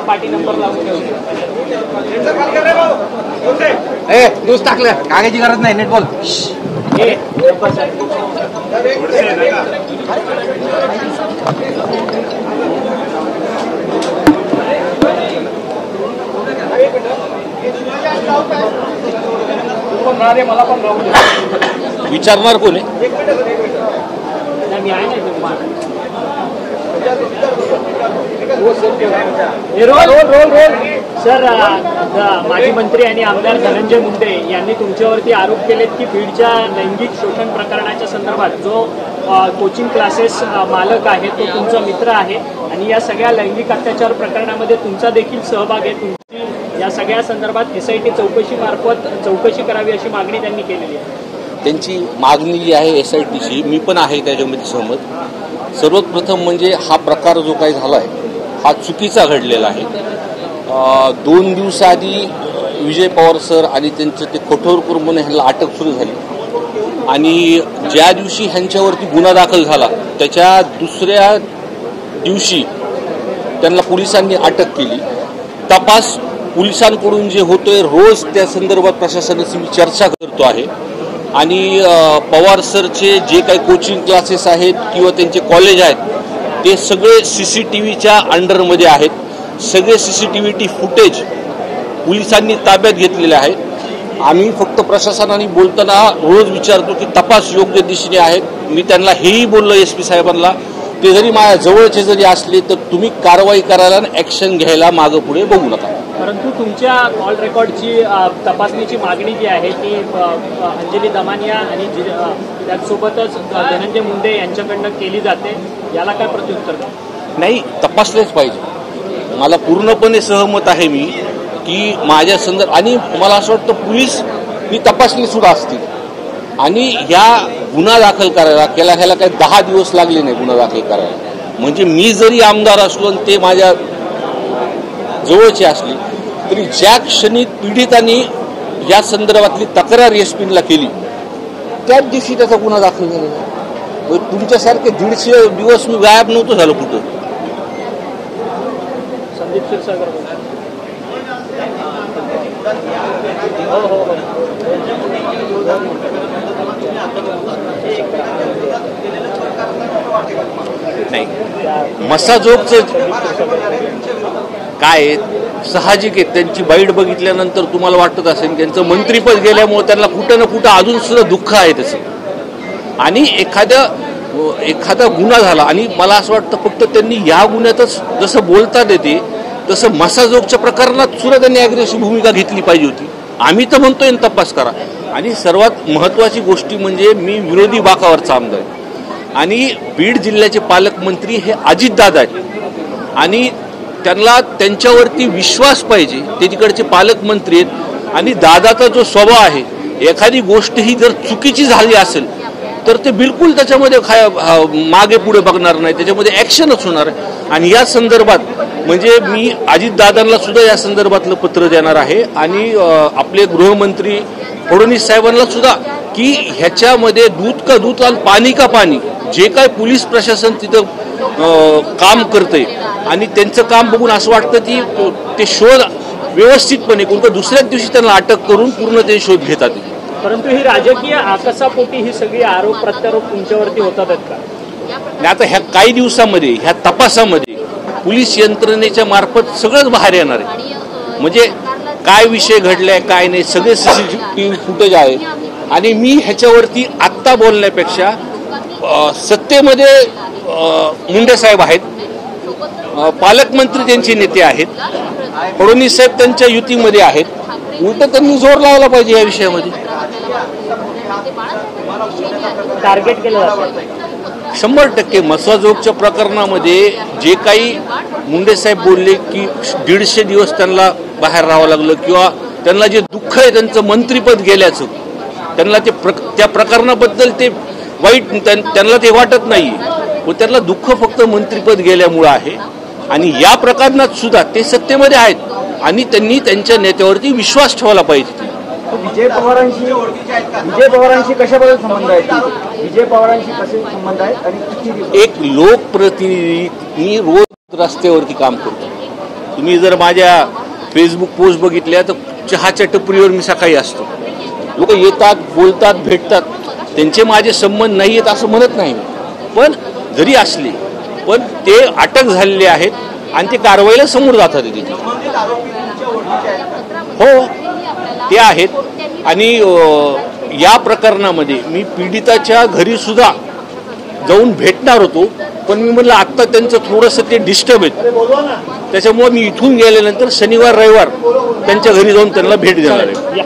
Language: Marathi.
पार्टी नंबर लागून न्यूज टाकलं कागदाची गरज नाही नेट बोल मला पण विचारणार कोण आहे मी आहे सर माजी मंत्री आणि आमदार धनंजय मुंडे यांनी तुमच्यावरती आरोप केलेत की बीडच्या लैंगिक शोषण प्रकरणाच्या संदर्भात जो कोचिंग क्लासेस मालक आहे तो तुमचा मित्र आहे आणि या सगळ्या लैंगिक अत्याचार प्रकरणामध्ये तुमचा देखील सहभाग आहे. तुमची या सगळ्या संदर्भात SIT चौकशीमार्फत चौकशी करावी अशी मागणी त्यांनी केलेली आहे. त्यांची मागणी जी आहे SITची मी पण आहे त्याच्यामध्ये सहमत. सर्वात प्रथम म्हणजे हा प्रकार जो काही झाला आहे हा चुकीचा घडलेला आहे. 2 दिवसाआधी विजय पवार सर आणि त्यांचं ते कठोरकर म्हणून ह्यांना अटक सुरू झाली आणि ज्या दिवशी ह्यांच्यावरती गुन्हा दाखल झाला त्याच्या दुसऱ्या दिवशी त्यांना पोलिसांनी अटक केली. तपास पोलिसांकडून जे होतोय रोज त्या संदर्भात प्रशासनाची मी चर्चा करतो आहे आणि पवार सरचे जे काही कोचिंग क्लासेस आहेत किंवा त्यांचे कॉलेज आहेत ते सगळे CCTVच्या अंडरमध्ये आहेत. सगळे CCTV फुटेज पोलिसांनी ताब्यात घेतलेले आहेत. आम्ही फक्त प्रशासनाने बोलताना रोज विचारतो की तपास योग्य दिशेने आहेत. मी त्यांना हेही बोललो SP साहेबांना ते जरी माझ्या जवळचे जरी असले तर तुम्ही कारवाई करायला आणि ॲक्शन घ्यायला मागं पुढे बघू नका. परंतु तुमच्या कॉल रेकॉर्डची तपासणीची मागणी जी आहे ती अंजली दमानिया आणि त्याचसोबतच धनंजय मुंडे यांच्याकडनं केली जाते. याला काय प्रत्युत्तर नाही तपासलेच पाहिजे. मला पूर्णपणे सहमत आहे मी की माझ्या आणि मला असं वाटतं पोलीस ही तपासणी सुद्धा असतील आणि ह्या गुन्हा दाखल करायला ह्याला काही 10 दिवस लागले नाही गुन्हा दाखल करायला. म्हणजे मी जरी आमदार असलो आणि ते माझ्या जवळचे असले तरी ज्या क्षणी पीडितांनी या संदर्भातली तक्रार SPला केली त्याच दिवशी त्याचा गुन्हा दाखल झालेला. तुमच्यासारखे 150 दिवस मी गायब नव्हतो झालो कुठं. संदीप क्षीरसागर नाही मसाजोगचं काय साहजिक आहे. त्यांची बाईट बघितल्यानंतर तुम्हाला वाटत असेल त्यांचं मंत्रीपद गेल्यामुळे त्यांना कुठं ना कुठं अजून सुद्धा दुःख आहे तसं. आणि एखादा गुन्हा झाला आणि मला असं वाटतं फक्त त्यांनी या गुन्ह्यातच जसं बोलतात येते तसं मसाजोगच्या प्रकरणात सुद्धा त्यांनी अग्रेसिव्ह भूमिका घेतली पाहिजे होती. आम्ही तर म्हणतोय तपास करा. आणि सर्वात महत्त्वाची गोष्टी म्हणजे मी विरोधी बाकावरचा आमदार आहे आणि बीड जिल्ह्याचे पालकमंत्री हे अजितदादा आहेत आणि त्यांच्यावरती विश्वास पाहिजे. ते तिकडचे पालकमंत्री आहेत आणि दादाचा जो स्वभाव आहे एखादी गोष्ट ही जर चुकीची झाली असेल तर ते बिलकुल त्याच्यामध्ये मागे पुढे बघणार नाही. त्याच्यामध्ये ॲक्शनच होणार आहे. आणि या संदर्भात म्हणजे मी अजितदादांना सुद्धा या संदर्भातलं पत्र देणार आहे आणि आपले गृहमंत्री फडणवीस साहेबांना सुद्धा की ह्याच्यामध्ये दूध का दूध आणि पाणी का पाणी जे काय पोलीस प्रशासन तिथं काम करतंय आणि त्यांचं काम बघून असं वाटतं की ते शोध व्यवस्थितपणे कोणत्या दुसऱ्याच दिवशी त्यांना अटक करून पूर्ण ते शोध घेतात. परंतु ही राजकीय आकसापोटी ही सगळी आरोप प्रत्यारोप तुमच्यावरती होतात का? आता ह्या काही दिवसामध्ये ह्या तपासामध्ये पोलीस यंत्रणेच्या मार्फत सगळंच बाहेर येणार आहे. म्हणजे काय विषय घडलाय काय नाही सगळे CCTV फुटेज आहे. आणि मी ह्याच्यावरती आत्ता बोलण्यापेक्षा सत्तेमध्ये मुंडे साहेब आहेत, पालकमंत्री त्यांचे नेते आहेत, फडणवीस साहेब त्यांच्या युतीमध्ये आहेत. उलट त्यांनी जोर लावला पाहिजे या विषयामध्ये. टार्गेट केलं जातं 100% मसाजोगच्या प्रकरणामध्ये जे काही मुंडे साहेब बोलले की 150 दिवस त्यांना बाहेर राहावं लागलं किंवा त्यांना जे दुःख आहे त्यांचं मंत्रीपद गेल्याचं त्यांना त्या प्रकरणाबद्दल ते वाईट त्यांना ते वाटत नाही. व त्यांना दुःख फक्त मंत्रीपद गेल्यामुळं आहे. आणि या प्रकरणात सुद्धा ते सत्तेमध्ये आहेत आणि त्यांनी त्यांच्या नेत्यावरती विश्वास ठेवला पाहिजे. विजय पवारांशी कशाबद्दल संबंध आहेत? विजय पवारांशी कसे संबंध आहेत आणि किती? एक लोकप्रतिनिधी रोज रस्त्यावरती काम करतो. तुम्ही जर माझ्या फेसबुक पोस्ट बघितल्या तर चहाच्या टपरीवर मी सकाळी असतो. लोक येतात, बोलतात, भेटतात. त्यांचे माझे संबंध नाही आहेत असं म्हणत नाही, पण जरी असले पण ते अटक झालेले आहेत आणि ते कारवाईला समोर जातात. तिथे हो ते आहेत. आणि या प्रकरणामध्ये मी पीडिताच्या घरी सुद्धा जाऊन भेटणार होतो, पण मी म्हटलं आत्ता त्यांचं थोडंसं ते डिस्टर्ब आहेत, त्याच्यामुळे मी इथून गेल्यानंतर शनिवार रविवार त्यांच्या घरी जाऊन त्यांना भेट देणार आहे.